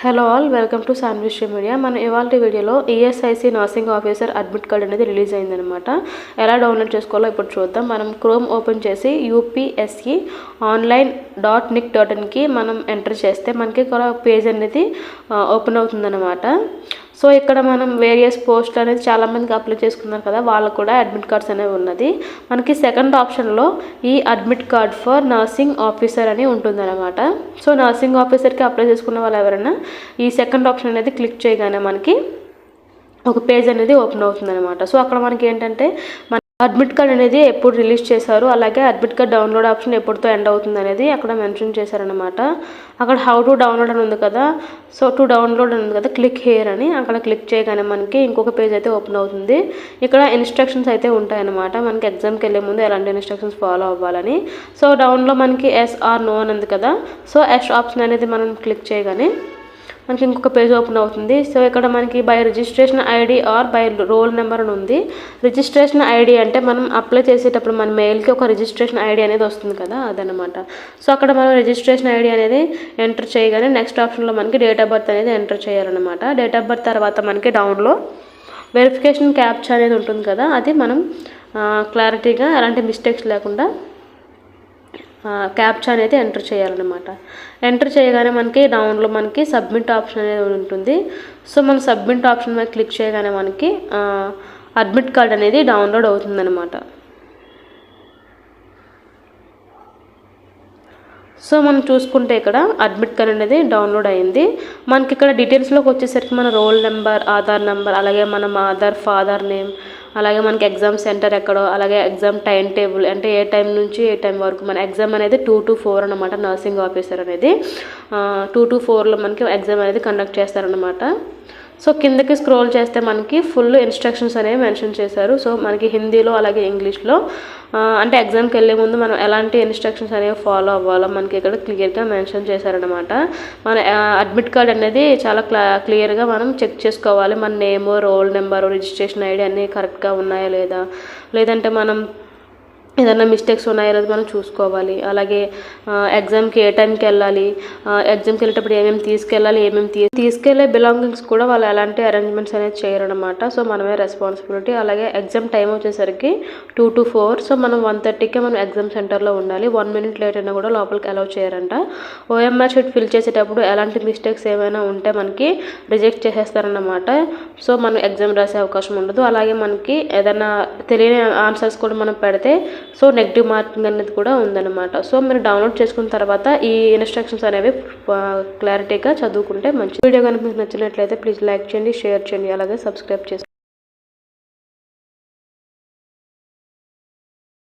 Hello all, welcome to Sanvishri media. మన ఇవాళ వీడియోలో ESIC nursing officer admit card అనేది రిలీజ్ అయిందనమాట. ఎలా డౌన్లోడ్ చేసుకోవాలో ఇప్పుడు చూద్దాం. మనం క్రోమ్ ఓపెన్ చేసి యూపీఎస్సి online.nic.inకి మనం ఎంటర్ చేస్తే మనకి ఒక పేజ్ అనేది ఓపెన్ అవుతుందన్నమాట. సో ఇక్కడ మనం వేరియస్ పోస్ట్ అనేది చాలామందికి అప్లై చేసుకున్నారు కదా, వాళ్ళకు కూడా అడ్మిట్ కార్డ్స్ అనేవి ఉన్నది. మనకి సెకండ్ ఆప్షన్లో ఈ admit card for nursing officer అని ఉంటుందన్నమాట. సో నర్సింగ్ ఆఫీసర్కి అప్లై చేసుకున్న వాళ్ళు ఎవరైనా ఈ సెకండ్ ఆప్షన్ అనేది క్లిక్ చేయగానే మనకి ఒక పేజ్ అనేది ఓపెన్ అవుతుందన్నమాట. సో అక్కడ మనకి ఏంటంటే అడ్మిట్ కార్డ్ అనేది ఎప్పుడు రిలీజ్ చేశారు, అలాగే అడ్మిట్ కార్డ్ డౌన్లోడ్ ఆప్షన్ ఎప్పుడుతో ఎండ్ అవుతుంది అనేది అక్కడ మెన్షన్ చేశారనమాట. అక్కడ హౌ టు డౌన్లోడ్ అని ఉంది కదా, సో టు డౌన్లోడ్ అని ఉంది కదా, క్లిక్ హియర్ అని అక్కడ క్లిక్ చేయగానే మనకి ఇంకొక పేజ్ అయితే ఓపెన్ అవుతుంది. ఇక్కడ ఇన్స్ట్రక్షన్స్ అయితే ఉంటాయన్నమాట. మనకి ఎగ్జామ్కి వెళ్ళే ముందు ఎలాంటి ఇన్స్ట్రక్షన్స్ ఫాలో అవ్వాలని. సో డౌన్లో మనకి ఎస్ ఆర్ నో అని ఉంది కదా, సో ఎస్ ఆప్షన్ అనేది మనం క్లిక్ చేయగానే మనకి ఇంకొక పేజ్ ఓపెన్ అవుతుంది. సో ఇక్కడ మనకి by registration ID are by roll number అని ఉంది. రిజిస్ట్రేషన్ ఐడి అంటే మనం అప్లై చేసేటప్పుడు మన మెయిల్కి ఒక రిజిస్ట్రేషన్ ఐడి అనేది వస్తుంది కదా, అదనమాట. సో అక్కడ మనం రిజిస్ట్రేషన్ ఐడి అనేది ఎంటర్ చేయగానే నెక్స్ట్ ఆప్షన్లో మనకి డేట్ ఆఫ్ బర్త్ అనేది ఎంటర్ చేయాలన్నమాట. డేట్ ఆఫ్ బర్త్ తర్వాత మనకి డౌన్లో వెరిఫికేషన్ క్యాప్చా అనేది ఉంటుంది కదా, అది మనం క్లారిటీగా ఎలాంటి మిస్టేక్స్ లేకుండా క్యాప్చా అనేది ఎంటర్ చేయాలన్నమాట. ఎంటర్ చేయగానే మనకి డౌన్లో మనకి సబ్మిట్ ఆప్షన్ అనేది ఉంటుంది. సో మనం సబ్మిట్ ఆప్షన్ మీద క్లిక్ చేయగానే మనకి అడ్మిట్ కార్డ్ అనేది డౌన్లోడ్ అవుతుందన్నమాట. సో మనం చూసుకుంటే ఇక్కడ అడ్మిట్ కార్డ్ అనేది డౌన్లోడ్ అయింది. మనకి ఇక్కడ డీటెయిల్స్లోకి వచ్చేసరికి మన రోల్ నెంబర్, ఆధార్ నెంబర్, అలాగే మన మదర్ ఫాదర్ నేమ్, అలాగే మనకి ఎగ్జామ్ సెంటర్ ఎక్కడో, అలాగే ఎగ్జామ్ టైం టేబుల్ అంటే ఏ టైం నుంచి ఏ టైం వరకు మన ఎగ్జామ్ అనేది 2 to 4 అనమాట. నర్సింగ్ ఆఫీసర్ అనేది 2 to 4లో మనకి ఎగ్జామ్ అనేది కండక్ట్ చేస్తారనమాట. సో కిందకి స్క్రోల్ చేస్తే మనకి ఫుల్ ఇన్స్ట్రక్షన్స్ అనేవి మెన్షన్ చేశారు. సో మనకి హిందీలో అలాగే ఇంగ్లీష్లో అంటే ఎగ్జామ్కి వెళ్ళే ముందు మనం ఎలాంటి ఇన్స్ట్రక్షన్స్ అనేవి ఫాలో అవ్వాలో మనకి ఇక్కడ క్లియర్గా మెన్షన్ చేశారనమాట. మన అడ్మిట్ కార్డ్ అనేది చాలా క్లియర్గా మనం చెక్ చేసుకోవాలి. మన నేము, రోల్ నెంబరు, రిజిస్ట్రేషన్ ఐడి అన్నీ కరెక్ట్గా ఉన్నాయా లేదా, లేదంటే మనం ఏదైనా మిస్టేక్స్ ఉన్నాయో లేదో మనం చూసుకోవాలి. అలాగే ఎగ్జామ్కి ఏ టైంకి వెళ్ళాలి, ఎగ్జామ్కి వెళ్ళేటప్పుడు ఏమేమి తీసుకెళ్ళాలి, ఏమేమి తీసుకెళ్లే బిలాంగింగ్స్ కూడా వాళ్ళు ఎలాంటి అరేంజ్మెంట్స్ అనేది చేయరనమాట. సో మనమే రెస్పాన్సిబిలిటీ. అలాగే ఎగ్జామ్ టైం వచ్చేసరికి 2 to 4. సో మనం 1:30కే మనం ఎగ్జామ్ సెంటర్లో ఉండాలి. 1 minute లేట్ అయినా కూడా లోపలికి అలౌ చేయరంట. ఓఎంఆర్ షీట్ ఫిల్ చేసేటప్పుడు ఎలాంటి మిస్టేక్స్ ఏమైనా ఉంటే మనకి రిజెక్ట్ చేసేస్తారన్నమాట. సో మనం ఎగ్జామ్ రాసే అవకాశం ఉండదు. అలాగే మనకి ఏదైనా తెలియని ఆన్సర్స్ కూడా మనం పెడితే సో నెగిటివ్ మార్కింగ్ అనేది కూడా ఉందన్నమాట. సో మీరు డౌన్లోడ్ చేసుకున్న తర్వాత ఈ ఇన్స్ట్రక్షన్స్ అనేవి క్లారిటీగా చదువుకుంటే మంచిది. వీడియో కనుక మీకు నచ్చినట్లయితే ప్లీజ్ లైక్ చేయండి, షేర్ చేయండి, అలాగే సబ్స్క్రైబ్ చేసుకోండి.